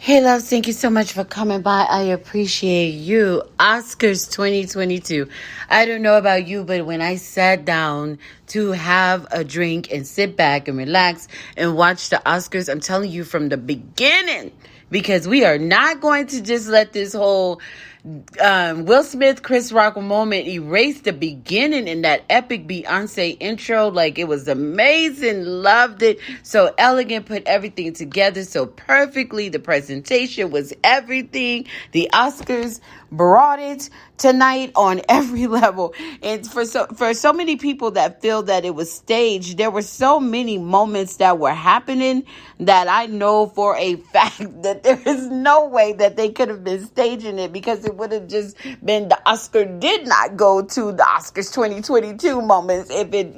Hey, loves, thank you so much for coming by. I appreciate you. Oscars 2022. I don't know about you, but when I sat down to have a drink and sit back and relax and watch the Oscars, I'm telling you from the beginning, because we are not going to just let this whole Will Smith, Chris Rock moment erase the beginning in that epic Beyonce intro. Like, it was amazing. Loved it. So elegant, put everything together so perfectly. The presentation was everything. The Oscars brought it tonight on every level. And for so many people that feel that it was staged, there were so many moments that were happening that I know for a fact that there is no way that they could have been staging it, because it would have just been the Oscar did not go to the Oscars 2022 moments if it,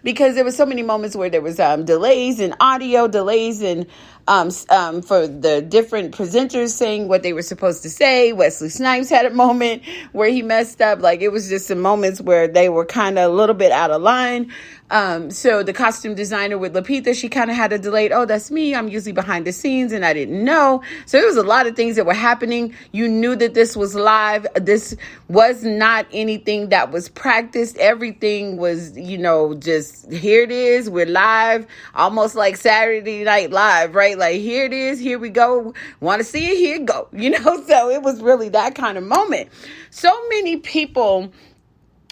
because there were so many moments where there was delays in audio, delays in for the different presenters saying what they were supposed to say. Wesley Snipes had a moment where he messed up. Like, it was just some moments where they were kind of a little bit out of line. So the costume designer with Lupita, she kind of had a delayed, oh, that's me. I'm usually behind the scenes and I didn't know. So there was a lot of things that were happening. You knew that this was live. This was not anything that was practiced. Everything was, just here it is. We're live, almost like Saturday Night Live, right? Like, here it is. Here we go. Want to see it? Here it go. So it was really that kind of moment. So many people.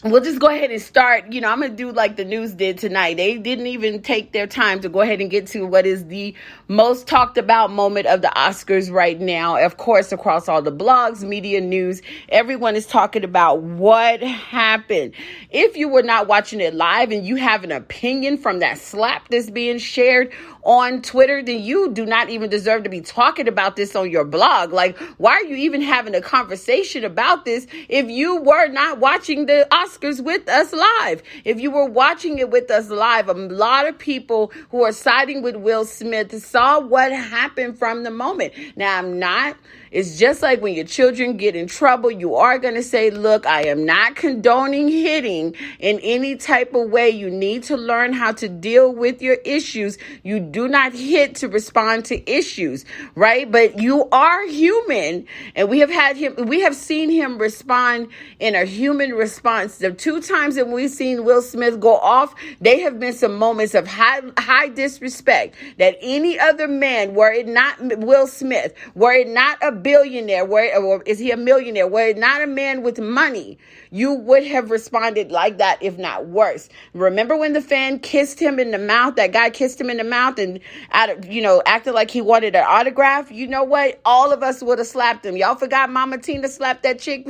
We'll just go ahead and start. I'm going to do like the news did tonight. They didn't even take their time to go ahead and get to what is the most talked about moment of the Oscars right now. Of course, across all the blogs, media, news, everyone is talking about what happened. If you were not watching it live and you have an opinion from that slap that's being shared on Twitter, then you do not even deserve to be talking about this on your blog. Like, why are you even having a conversation about this if you were not watching the Oscars with us live? If you were watching it with us live, a lot of people who are siding with Will Smith saw what happened from the moment. Now, it's just like when your children get in trouble, you are going to say, look, I am not condoning hitting in any type of way. You need to learn how to deal with your issues. You do not hit to respond to issues, right? But you are human, and we have seen him respond in a human response. The two times that we've seen Will Smith go off, they have been some moments of high disrespect that any other man, were it not Will Smith, were it not a billionaire, or is he a millionaire, were it not a man with money, you would have responded like that, if not worse. Remember when the fan kissed him in the mouth? That guy kissed him in the mouth and acted like he wanted an autograph. You know what? All of us would have slapped him. Y'all forgot Mama Tina slapped that chick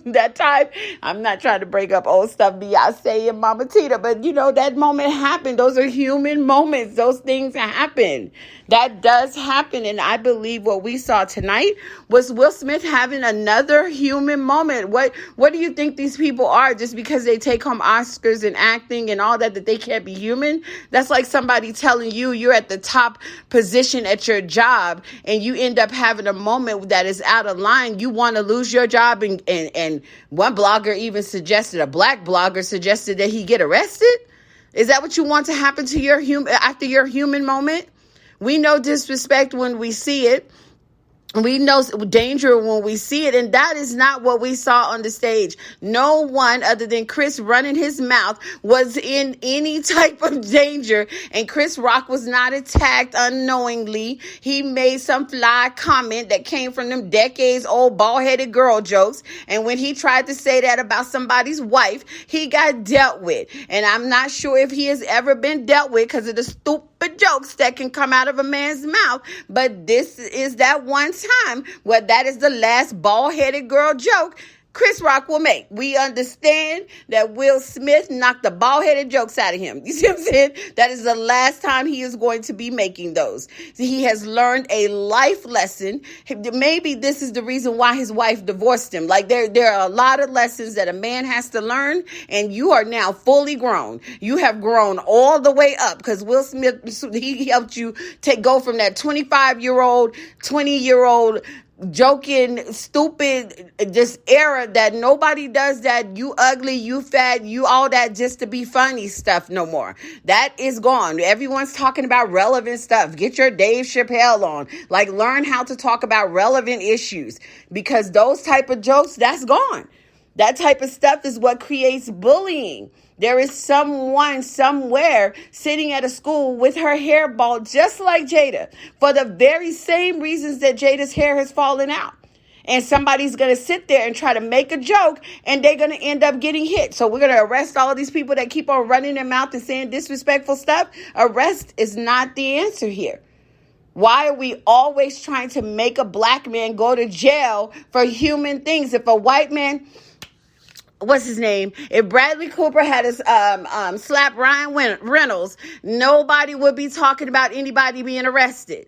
that time? I'm not trying to break up old stuff, Beyonce and Mama Tina, but that moment happened. Those are human moments. Those things happen. That does happen. And I believe what we saw tonight was Will Smith having another human moment. What do you think these people are, just because they take home Oscars and acting and all that they can't be human? That's like somebody telling you you're at the top position at your job and you end up having a moment that is out of line. You want to lose your job, and one blogger even suggested, a black blogger suggested, that he get arrested. Is that what you want to happen to your after your human moment? We know disrespect when we see it. We know danger when we see it, and that is not what we saw on the stage. No one other than Chris running his mouth was in any type of danger, and Chris Rock was not attacked unknowingly. He made some fly comment that came from them decades-old bald-headed girl jokes, and when he tried to say that about somebody's wife, he got dealt with. And I'm not sure if he has ever been dealt with because of the stupid jokes that can come out of a man's mouth, but this is that one time where that is the last bald-headed girl joke Chris Rock will make. We understand that Will Smith knocked the bald-headed jokes out of him. You see what I'm saying? That is the last time he is going to be making those. He has learned a life lesson. Maybe this is the reason why his wife divorced him. Like, there are a lot of lessons that a man has to learn, and you are now fully grown. You have grown all the way up, because Will Smith, he helped you go from that 25-year-old, 20-year-old joking, stupid, this era that nobody does that, you ugly, you fat, you all that just to be funny stuff no more. That is gone. Everyone's talking about relevant stuff. Get your Dave Chappelle on. Like, learn how to talk about relevant issues, because those type of jokes, that's gone. That type of stuff is what creates bullying. There is someone somewhere sitting at a school with her hair bald just like Jada, for the very same reasons that Jada's hair has fallen out. And somebody's going to sit there and try to make a joke, and they're going to end up getting hit. So we're going to arrest all of these people that keep on running their mouth and saying disrespectful stuff. Arrest is not the answer here. Why are we always trying to make a black man go to jail for human things? If a white man, what's his name? If Bradley Cooper had slapped Ryan Reynolds, nobody would be talking about anybody being arrested.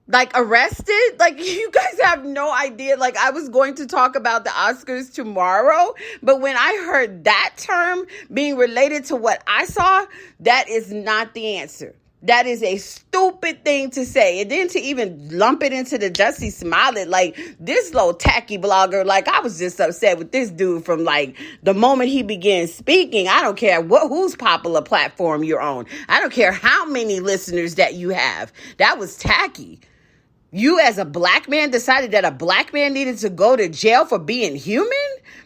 Like, arrested? Like, you guys have no idea. Like, I was going to talk about the Oscars tomorrow, but when I heard that term being related to what I saw, that is not the answer. That is a stupid thing to say. And then to even lump it into the Jussie Smollett, like, this little tacky blogger, like, I was just upset with this dude from, like, the moment he began speaking. I don't care whose popular platform you're on. I don't care how many listeners that you have. That was tacky. You as a black man decided that a black man needed to go to jail for being human?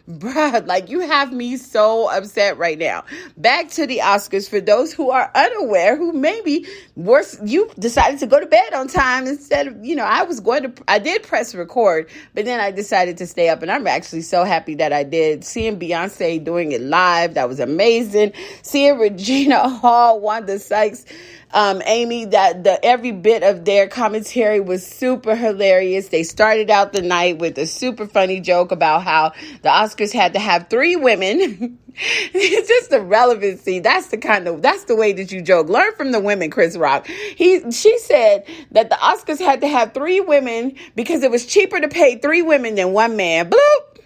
Bruh, like, you have me so upset right now. Back to the Oscars. For those who are unaware, who maybe worse, you decided to go to bed on time instead of, I did press record, but then I decided to stay up, and I'm actually so happy that I did. Seeing Beyonce doing it live, that was amazing. Seeing Regina Hall, Wanda Sykes, Amy, that every bit of their commentary was super hilarious. They started out the night with a super funny joke about how the Oscars had to have 3 women. It's just the relevancy. That's the way that you joke. Learn from the women, Chris Rock. She said that the Oscars had to have 3 women because it was cheaper to pay 3 women than 1 man. Bloop.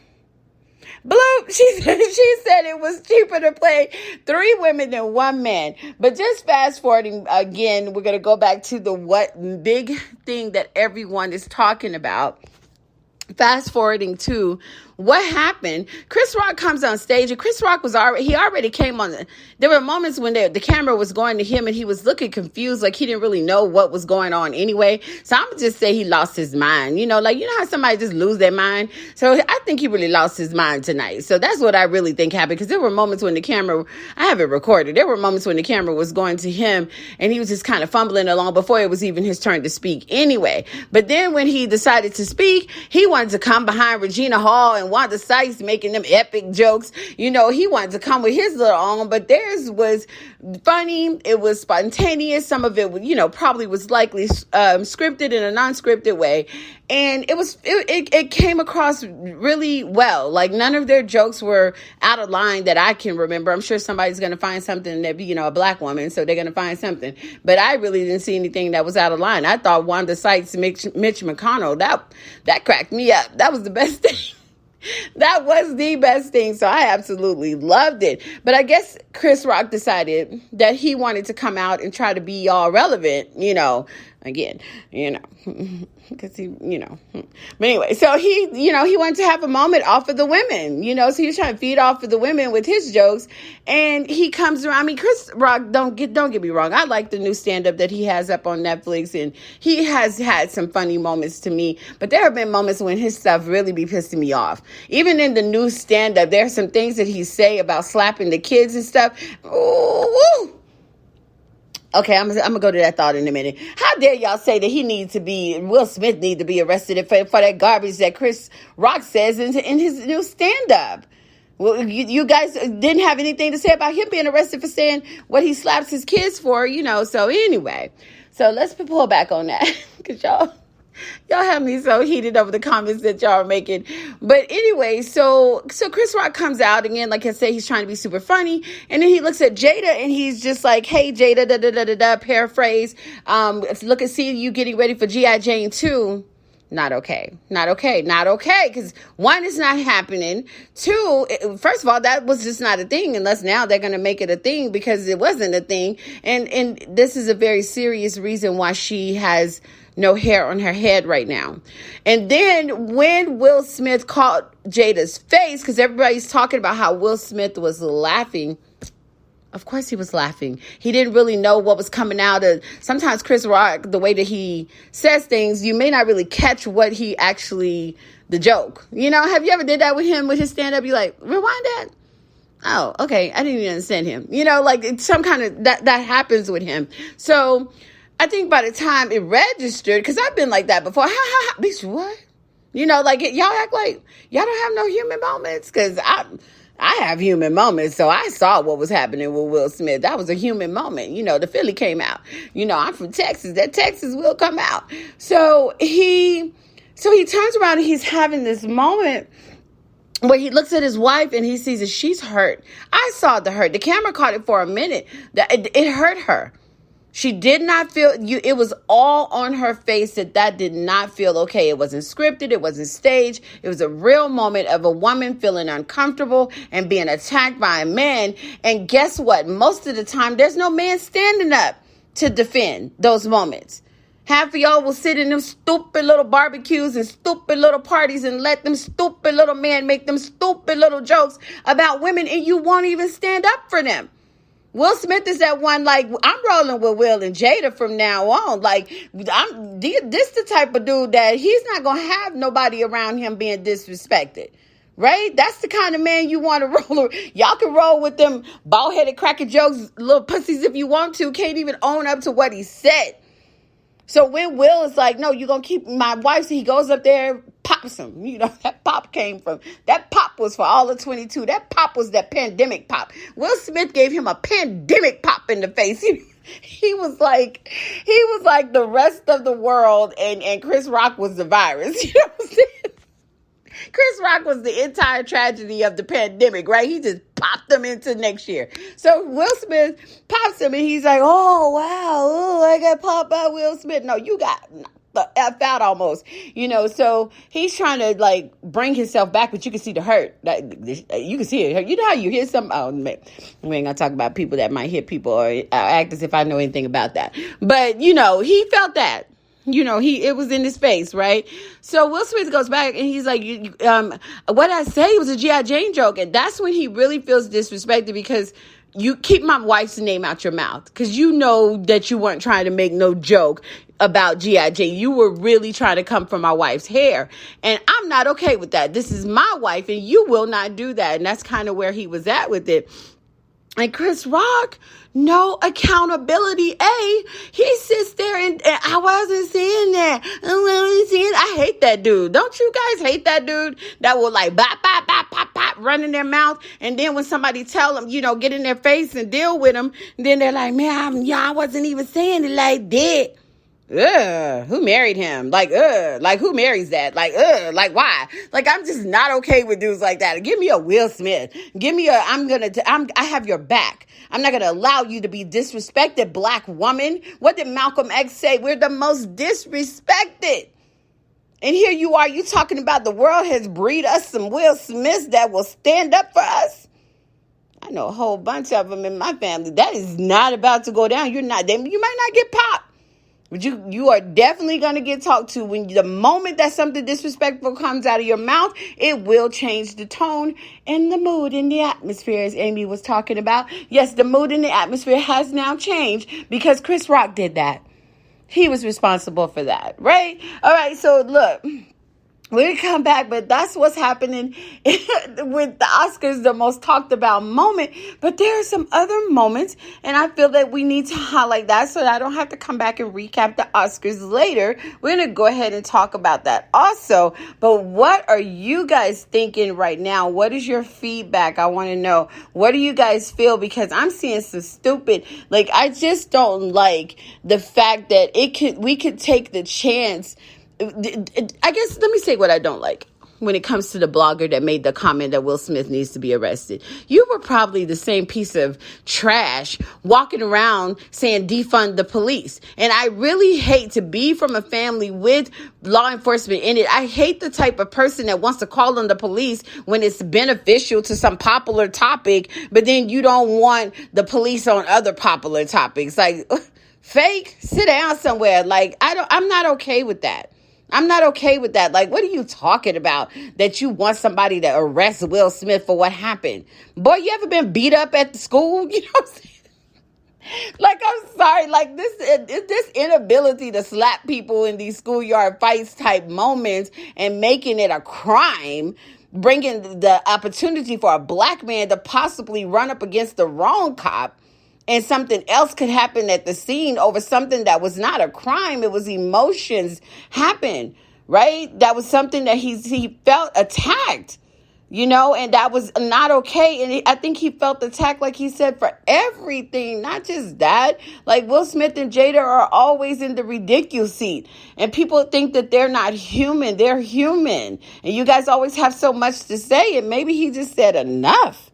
Bloop. She said it was cheaper to play 3 women than 1 man. But just fast forwarding again, we're going to go back to the what big thing that everyone is talking about. Fast forwarding to what happened. Chris Rock comes on stage, and Chris Rock already came on. There were moments when the camera was going to him, and he was looking confused, like he didn't really know what was going on anyway. So I'm gonna just say he lost his mind. You know how somebody just lose their mind. So I think he really lost his mind tonight. So that's what I really think happened, because there were moments when the camera, I have it recorded. There were moments when the camera was going to him, and he was just kind of fumbling along before it was even his turn to speak anyway. But then when he decided to speak, he wanted to come behind Regina Hall and Wanda Sykes making them epic jokes. He wanted to come with his little own, but theirs was funny. It was spontaneous. Some of it, probably was likely scripted in a non-scripted way. And it came across really well. Like, none of their jokes were out of line that I can remember. I'm sure somebody's going to find something that, a black woman, so they're going to find something. But I really didn't see anything that was out of line. I thought Wanda Sykes, Mitch McConnell, that cracked me up. That was the best thing. That was the best thing. So I absolutely loved it. But I guess Chris Rock decided that he wanted to come out and try to be all relevant, again, because but anyway, so he wanted to have a moment off of the women, so he was trying to feed off of the women with his jokes, and he comes around. I mean, Chris Rock, don't get me wrong, I like the new stand-up that he has up on Netflix, and he has had some funny moments to me, but there have been moments when his stuff really be pissing me off. Even in the new stand-up, there are some things that he say about slapping the kids and stuff. Ooh. Okay, I'm gonna go to that thought in a minute. How dare y'all say that Will Smith need to be arrested for that garbage that Chris Rock says in his new stand-up? Well, you guys didn't have anything to say about him being arrested for saying what he slaps his kids for, so anyway. So let's pull back on that, because y'all have me so heated over the comments that y'all are making. But anyway, so Chris Rock comes out again, like I said, he's trying to be super funny. And then he looks at Jada and he's just like, hey, Jada, paraphrase. See you getting ready for G.I. Jane 2. Not okay. Not okay. Not okay. Because one, it's not happening. Two, first of all, that was just not a thing, unless now they're going to make it a thing, because it wasn't a thing. And this is a very serious reason why she has no hair on her head right now. And then when Will Smith caught Jada's face, because everybody's talking about how Will Smith was laughing. Of course he was laughing. He didn't really know what was coming out of. Sometimes Chris Rock, the way that he says things, you may not really catch what he actually, the joke. You know, have you ever did that with him, with his stand-up? You like, rewind that? Oh, okay. I didn't even understand him. You know, like it's some kind of, that happens with him. So I think by the time it registered, because I've been like that before. Bitch, what? You know, like y'all act like y'all don't have no human moments, because I have human moments. So I saw what was happening with Will Smith. That was a human moment. You know, the Philly came out. You know, I'm from Texas. That Texas will come out. So he turns around and he's having this moment where he looks at his wife and he sees that she's hurt. I saw the hurt. The camera caught it for a minute. That it hurt her. She did not feel you. It was all on her face that did not feel okay. It wasn't scripted. It wasn't staged. It was a real moment of a woman feeling uncomfortable and being attacked by a man. And guess what? Most of the time, there's no man standing up to defend those moments. Half of y'all will sit in them stupid little barbecues and stupid little parties and let them stupid little men make them stupid little jokes about women, and you won't even stand up for them. Will Smith is that one, like, I'm rolling with Will and Jada from now on. Like, this the type of dude that he's not going to have nobody around him being disrespected. Right? That's the kind of man you want to roll. Y'all can roll with them bald-headed cracking jokes, little pussies if you want to. Can't even own up to what he said. So when Will is like, no, you're going to keep my wife, so he goes up there, pops him. You know, that pop was for all of 22. That pop was that pandemic pop. Will Smith gave him a pandemic pop in the face. He was like the rest of the world, and Chris Rock was the virus. You know what I'm saying? Chris Rock was the entire tragedy of the pandemic, right? He just popped them into next year. So Will Smith pops him and he's like, oh, wow. Oh, I got popped by Will Smith. No, you got the F out almost, you know. So he's trying to like bring himself back, but you can see the hurt. You can see it. You know how you hit some, oh, man, we ain't gonna talk about people that might hit people or act as if I know anything about that. But, you know, he felt that. You know, it was in his face, right? So Will Smith goes back and he's like, what I say was a G.I. Jane joke. And that's when he really feels disrespected, because you keep my wife's name out your mouth, because you know that you weren't trying to make no joke about G.I. Jane. You were really trying to come for my wife's hair. And I'm not okay with that. This is my wife and you will not do that. And that's kind of where he was at with it. And Chris Rock, no accountability. He sits there and I wasn't seeing that. I hate that dude. Don't you guys hate that dude that will like bop, bop, bop, bop, bop, run in their mouth? And then when somebody tell them, you know, get in their face and deal with them, then they're like, man, I wasn't even saying it like that. Who married him? Like who marries that? Like why? Like, I'm just not okay with dudes like that. Give me a Will Smith. Give me I have your back. I'm not going to allow you to be disrespected, black woman. What did Malcolm X say? We're the most disrespected. And here you are, you talking about the world has breed us some Will Smiths that will stand up for us. I know a whole bunch of them in my family. That is not about to go down. You might not get popped. But you are definitely going to get talked to. When the moment that something disrespectful comes out of your mouth, it will change the tone and the mood in the atmosphere, as Amy was talking about. Yes, the mood in the atmosphere has now changed because Chris Rock did that. He was responsible for that, right? All right, so look. We'll come back, but that's what's happening with the Oscars, the most talked about moment. But there are some other moments, and I feel that we need to highlight that so that I don't have to come back and recap the Oscars later. We're going to go ahead and talk about that also. But what are you guys thinking right now? What is your feedback? I want to know. What do you guys feel? Because I'm seeing some stupid, like, I just don't like the fact that we could take the chance. I guess, let me say what I don't like. when it comes to the blogger that made the comment that Will Smith needs to be arrested. You were probably the same piece of trash walking around saying defund the police. And I really hate to be from a family with law enforcement in it. I hate the type of person that wants to call on the police when it's beneficial to some popular topic, but then you don't want the police on other popular topics. Like, fake, sit down somewhere. Like, I'm not okay with that. I'm not okay with that. Like, what are you talking about? That you want somebody to arrest Will Smith for what happened? Boy, you ever been beat up at the school? You know what I'm saying? Like, I'm sorry. Like, this inability to slap people in these schoolyard fights type moments and making it a crime, bringing the opportunity for a black man to possibly run up against the wrong cop, and something else could happen at the scene over something that was not a crime. It was emotions happen, right? That was something that he felt attacked, and that was not okay. And I think he felt attacked, like he said, for everything, not just that. Like, Will Smith and Jada are always in the ridiculous seat. And people think that they're not human. They're human. And you guys always have so much to say. And maybe he just said enough.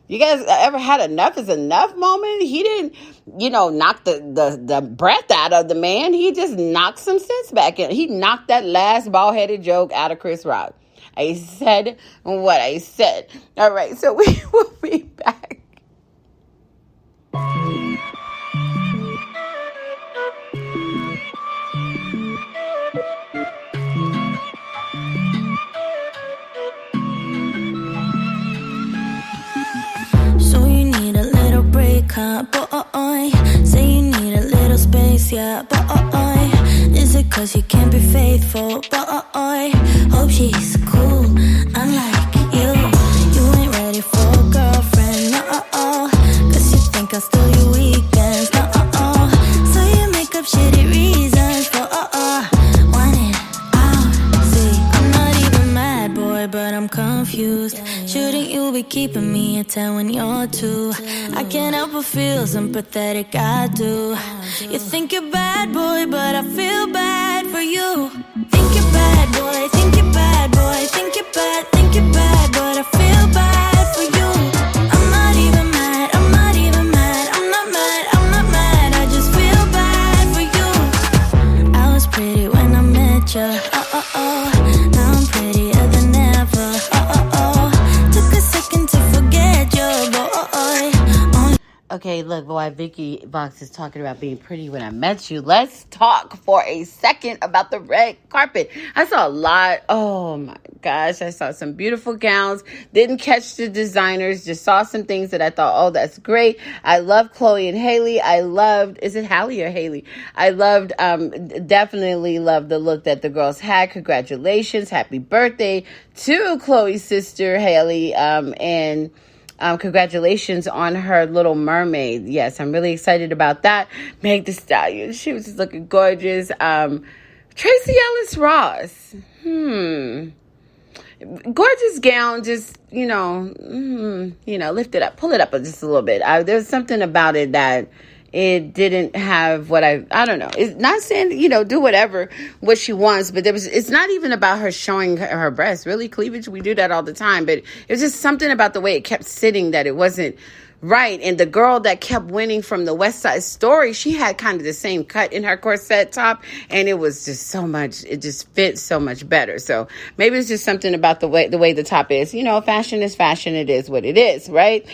You guys ever had enough is enough moment? He didn't, knock the breath out of the man. He just knocked some sense back in. He knocked that last bald-headed joke out of Chris Rock. I said what I said. All right, so we will be back. Boy, say you need a little space, yeah, boy. Is it cause you can't be faithful, boy? Hope she's cool, unlike you. You ain't ready for a girlfriend, no, cause you think I'll steal your weekends, no, so you make up shitty reasons for, want it out. See, I'm not even mad, boy, but I'm confused. Shouldn't you be keeping me at 10 when you're 2? I can't help but feel sympathetic, I do. You think you're bad, boy, but I feel bad for you. Think you're bad, boy, think you're bad, boy. Think you're bad, but I feel bad for you. I'm not even mad, I'm not even mad. I'm not mad, I just feel bad for you. I was pretty when I met you, now I'm prettier than ever, took a second to forget you, boy. Okay, look, boy, Vicky Vox is talking about being pretty when I met you. Let's talk for a second about the red carpet. I saw a lot. Oh, my gosh. I saw some beautiful gowns. Didn't catch the designers. Just saw some things that I thought, oh, that's great. I love Chloe and Haley. Is it Hallie or Haley? I definitely loved the look that the girls had. Congratulations. Happy birthday to Chloe's sister, Haley, and congratulations on her Little Mermaid. Yes, I'm really excited about that. Meg Thee Stallion, she was just looking gorgeous. Tracy Ellis Ross, gorgeous gown. Just lift it up, pull it up just a little bit. There's something about it that it didn't have what I don't know. It's not saying, do what she wants, but it's not even about her showing her breasts. Really, cleavage, we do that all the time, but it was just something about the way it kept sitting that it wasn't right. And the girl that kept winning from the West Side Story, she had kind of the same cut in her corset top, and it was just it just fits so much better. So maybe it's just something about the way the top is. Fashion is fashion. It is what it is, right?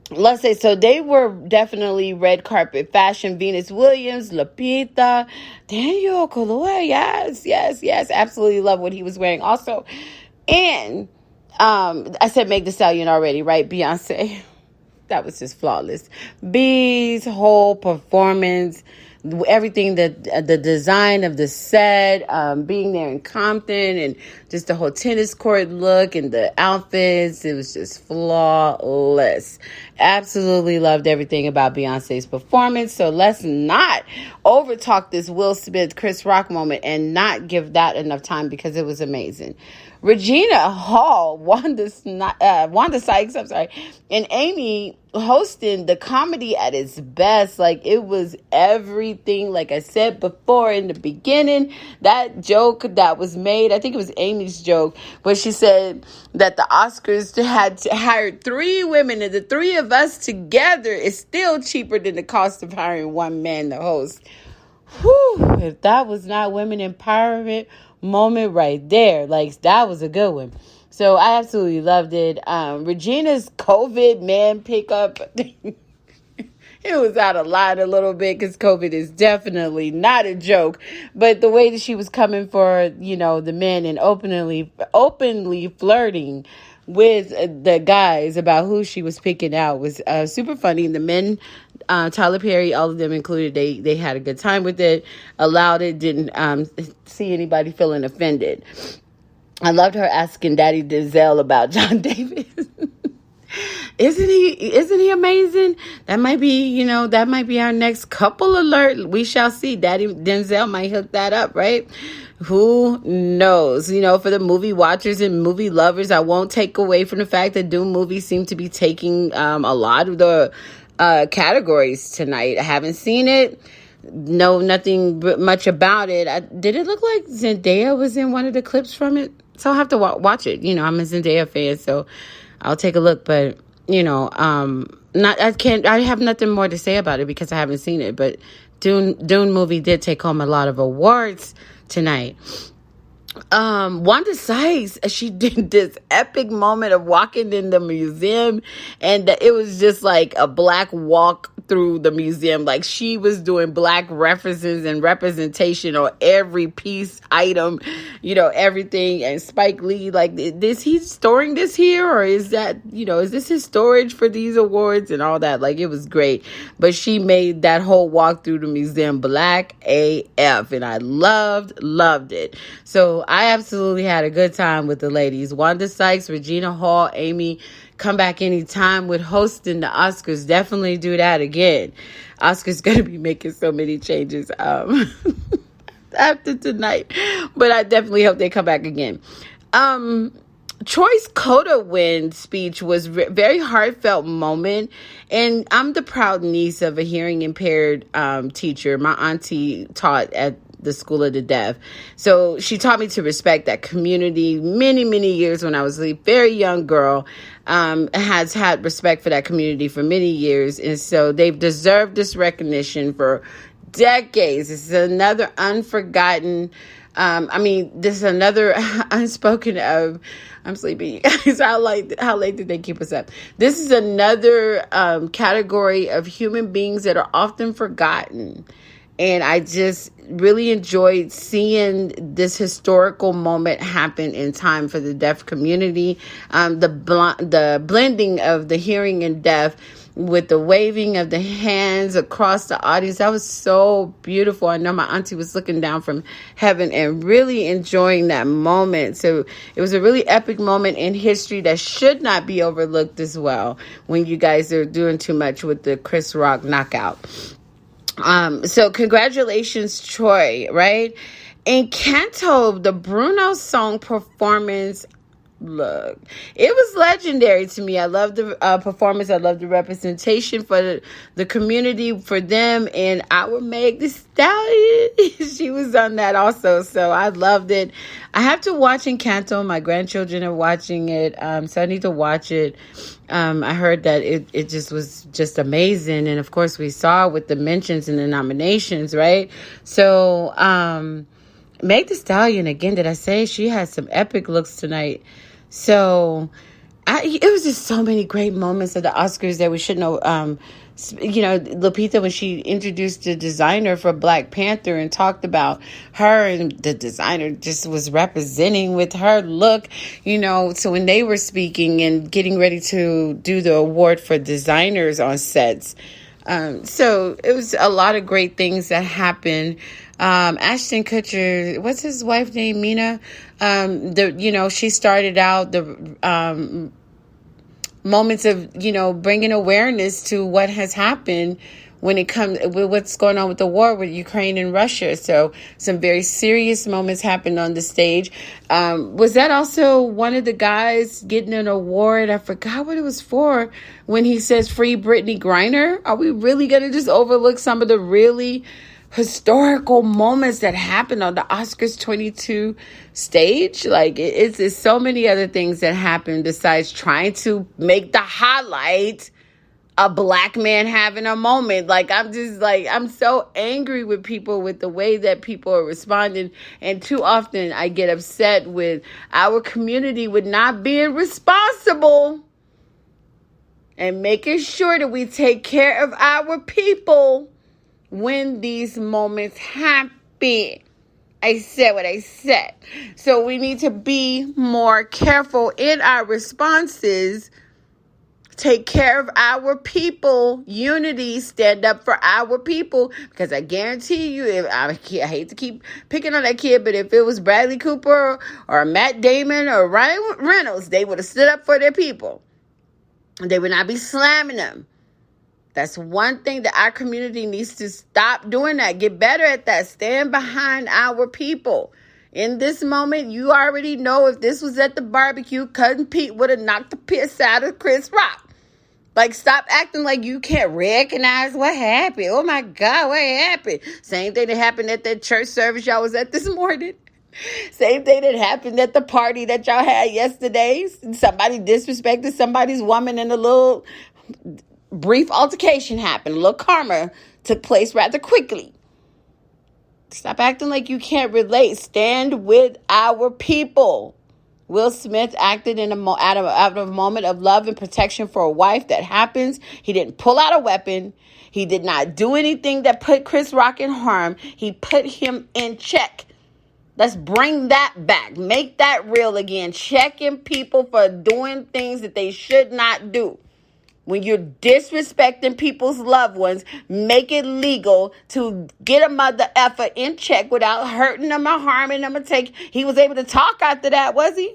Let's say, so they were definitely red carpet fashion. Venus Williams, Lupita, Daniel Kaluuya, yes, absolutely love what he was wearing also. And I said Meg Thee Stallion already, right? Beyonce, that was just flawless. B's whole performance, everything, the design of the set, being there in Compton, and just the whole tennis court look and the outfits, it was just flawless. Absolutely loved everything about Beyonce's performance. So let's not overtalk this Will Smith, Chris Rock moment and not give that enough time, because it was amazing. Regina Hall, Wanda Sykes, and Amy hosting the comedy at its best. Like, it was everything. Like I said before in the beginning, that joke that was made, I think it was Amy's joke, where she said that the Oscars had to hire 3 women, and the 3 of us together is still cheaper than the cost of hiring one man to host. Whew, if that was not women empowerment moment right there, like, that was a good one. So I absolutely loved it. Regina's COVID man pickup, it was out of line a little bit, because COVID is definitely not a joke. But the way that she was coming for, the men, and openly flirting with the guys about who she was picking out was super funny. The men, Tyler Perry, all of them included, they had a good time with it, allowed it, didn't see anybody feeling offended. I loved her asking Daddy Denzel about John Davis. Isn't he amazing? That might be our next couple alert. We shall see. Daddy Denzel might hook that up, right? Who knows? For the movie watchers and movie lovers, I won't take away from the fact that Doom movies seem to be taking a lot of the categories tonight. I haven't seen it. Know nothing much about it. Did it look like Zendaya was in one of the clips from it? So I'll have to watch it. I'm a Zendaya fan, so I'll take a look. But I have nothing more to say about it because I haven't seen it. But Dune movie did take home a lot of awards tonight. Wanda Sykes, she did this epic moment of walking in the museum, and it was just like a black walk through the museum. Like, she was doing black references and representation on every piece, item, everything. And Spike Lee, like, is he storing this here, or is that, is this his storage for these awards and all that? Like, it was great. But she made that whole walk through the museum black AF, and I loved it. So I absolutely had a good time with the ladies. Wanda Sykes, Regina Hall, Amy, come back anytime with hosting the Oscars. Definitely do that again. Oscars going to be making so many changes after tonight. But I definitely hope they come back again. Troy's Coda win speech was very heartfelt moment. And I'm the proud niece of a hearing impaired teacher. My auntie taught at the School of the Deaf. So she taught me to respect that community many, many years when I was a very young girl. Has had respect for that community for many years. And so they've deserved this recognition for decades. This is another unforgotten, this is another unspoken of, I'm sleepy. How late did they keep us up? This is another category of human beings that are often forgotten. And I just really enjoyed seeing this historical moment happen in time for the deaf community. The blending of the hearing and deaf with the waving of the hands across the audience. That was so beautiful. I know my auntie was looking down from heaven and really enjoying that moment. So it was a really epic moment in history that should not be overlooked as well when you guys are doing too much with the Chris Rock knockout. So congratulations, Troy, right? In Canto, the Bruno song performance, look, it was legendary to me. I love the performance. I love the representation for the community, for them, and our Meg Thee Stallion. She was on that also, so I loved it. I have to watch Encanto. My grandchildren are watching it, so I need to watch it. I heard that it just was just amazing, and of course we saw with the mentions and the nominations, right? So Meg Thee Stallion, again, did I say she had some epic looks tonight? So it was just so many great moments of the Oscars that we should know. Lupita, when she introduced the designer for Black Panther and talked about her, and the designer just was representing with her look, so when they were speaking and getting ready to do the award for designers on sets. So it was a lot of great things that happened. Ashton Kutcher, what's his wife name? Mina. She started out the moments of, bringing awareness to what has happened when it comes with what's going on with the war with Ukraine and Russia. So some very serious moments happened on the stage. Was that also one of the guys getting an award? I forgot what it was for when he says free Brittany Griner. Are we really going to just overlook some of the really historical moments that happened on the Oscars 22 stage? Like, it's so many other things that happened besides trying to make the highlight a black man having a moment. Like, I'm so angry with people, with the way that people are responding. And too often I get upset with our community with not being responsible and making sure that we take care of our people when these moments happen. I said what I said. So we need to be more careful in our responses. Take care of our people. Unity, stand up for our people. Because I guarantee you, I hate to keep picking on that kid, but if it was Bradley Cooper or Matt Damon or Ryan Reynolds, they would have stood up for their people. They would not be slamming them. That's one thing that our community needs to stop doing that. Get better at that. Stand behind our people. In this moment, you already know if this was at the barbecue, Cousin Pete would have knocked the piss out of Chris Rock. Like, stop acting like you can't recognize what happened. Oh, my God, what happened? Same thing that happened at that church service y'all was at this morning. Same thing that happened at the party that y'all had yesterday. Somebody disrespected somebody's woman in a little brief altercation happened. A little karma took place rather quickly. Stop acting like you can't relate. Stand with our people. Will Smith acted out of a moment of love and protection for a wife. That happens. He didn't pull out a weapon. He did not do anything that put Chris Rock in harm. He put him in check. Let's bring that back. Make that real again. Checking people for doing things that they should not do. When you're disrespecting people's loved ones, make it legal to get a mother effer in check without hurting them or harming them. He was able to talk after that, was he?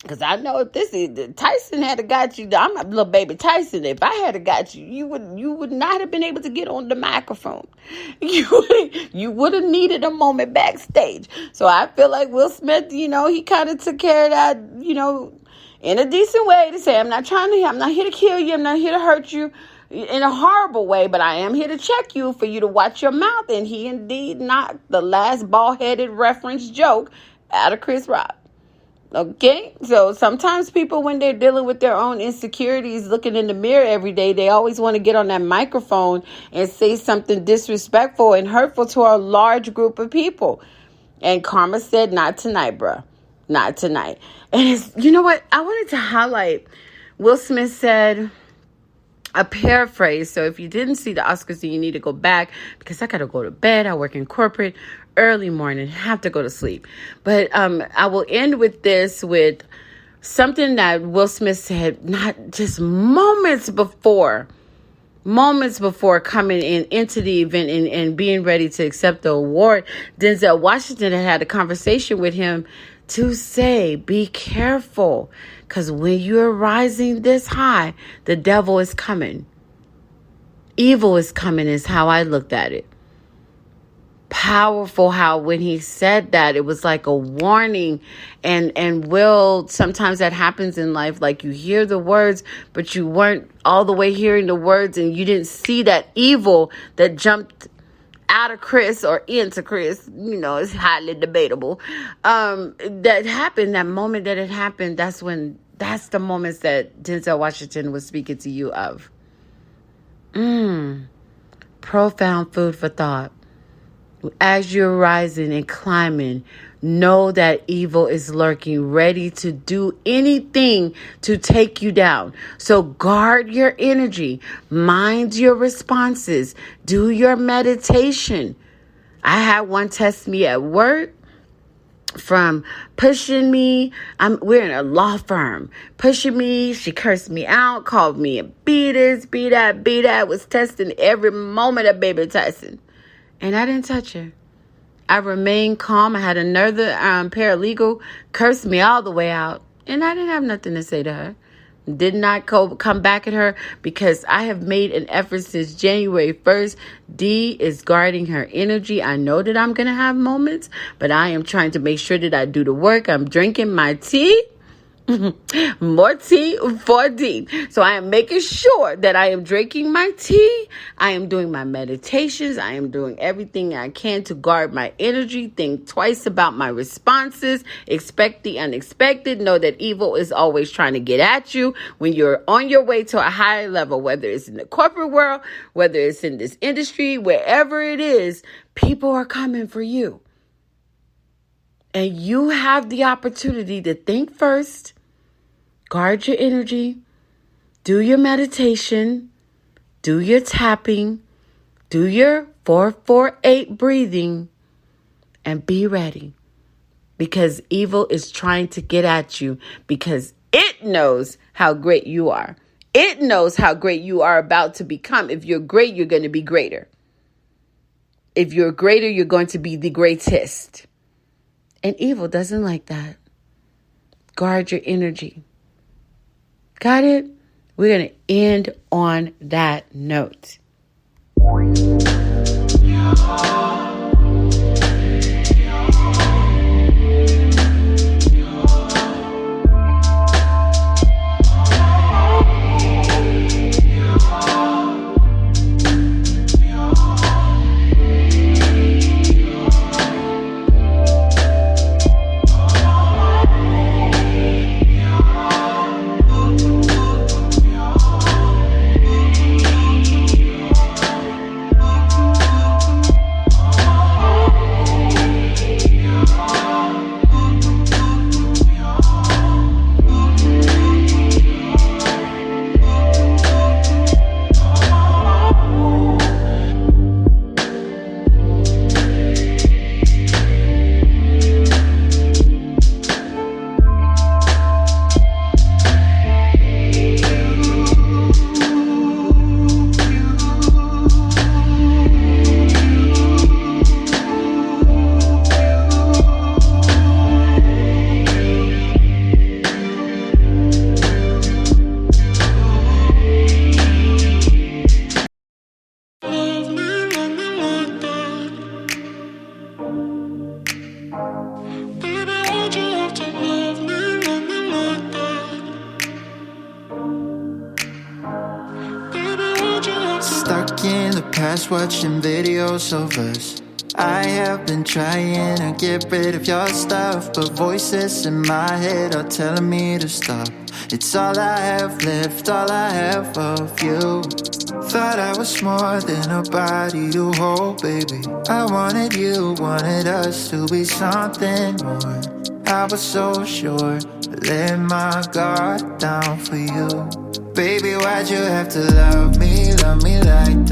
Because I know if Tyson had got you, I'm a little baby Tyson. If I had got you, you would not have been able to get on the microphone. You would have needed a moment backstage. So I feel like Will Smith, he kind of took care of that, in a decent way to say, I'm not here to kill you. I'm not here to hurt you in a horrible way, but I am here to check you for you to watch your mouth. And he indeed knocked the last bald-headed reference joke out of Chris Rock. Okay, so sometimes people, when they're dealing with their own insecurities, looking in the mirror every day, they always want to get on that microphone and say something disrespectful and hurtful to a large group of people. And Karma said, not tonight, bruh. Not tonight. And you know what? I wanted to highlight, Will Smith said, a paraphrase. So if you didn't see the Oscars, then you need to go back, because I got to go to bed. I work in corporate, early morning, have to go to sleep. But I will end with this, with something that Will Smith said, not just moments before coming into the event and being ready to accept the award. Denzel Washington had a conversation with him to say, be careful, because when you're rising this high, the devil is coming. Evil is coming is how I looked at it. Powerful how when he said that, it was like a warning. And Will, sometimes that happens in life. Like, you hear the words, but you weren't all the way hearing the words, and you didn't see that evil that jumped out of Chris or into Chris. It's highly debatable. That happened, that moment that it happened, that's the moments that Denzel Washington was speaking to you of. Profound food for thought. As you're rising and climbing, know that evil is lurking, ready to do anything to take you down. So guard your energy, mind your responses, do your meditation. I had one test me at work from pushing me. We're in a law firm. Pushing me, she cursed me out, called me a beat that, was testing every moment of Baby Tyson. And I didn't touch her. I remained calm. I had another paralegal curse me all the way out. And I didn't have nothing to say to her. did not come back at her, because I have made an effort since January 1st. D is guarding her energy. I know that I'm going to have moments, but I am trying to make sure that I do the work. I'm drinking my tea. More tea for D. So I am making sure that I am drinking my tea. I am doing my meditations. I am doing everything I can to guard my energy. Think twice about my responses. Expect the unexpected. Know that evil is always trying to get at you when you're on your way to a higher level, whether it's in the corporate world, whether it's in this industry, wherever it is, people are coming for you. And you have the opportunity to think first. Guard your energy, do your meditation, do your tapping, do your 4-4-8 breathing, and be ready. Because evil is trying to get at you, because it knows how great you are. It knows how great you are about to become. If you're great, you're going to be greater. If you're greater, you're going to be the greatest. And evil doesn't like that. Guard your energy. Got it? We're going to end on that note. Stuck in the past watching videos of us. I have been trying to get rid of your stuff, but voices in my head are telling me to stop. It's all I have left, all I have of you. Thought I was more than a body to hold, baby. I wanted you, wanted us to be something more. I was so sure, I let my guard down for you. Baby, why'd you have to love me like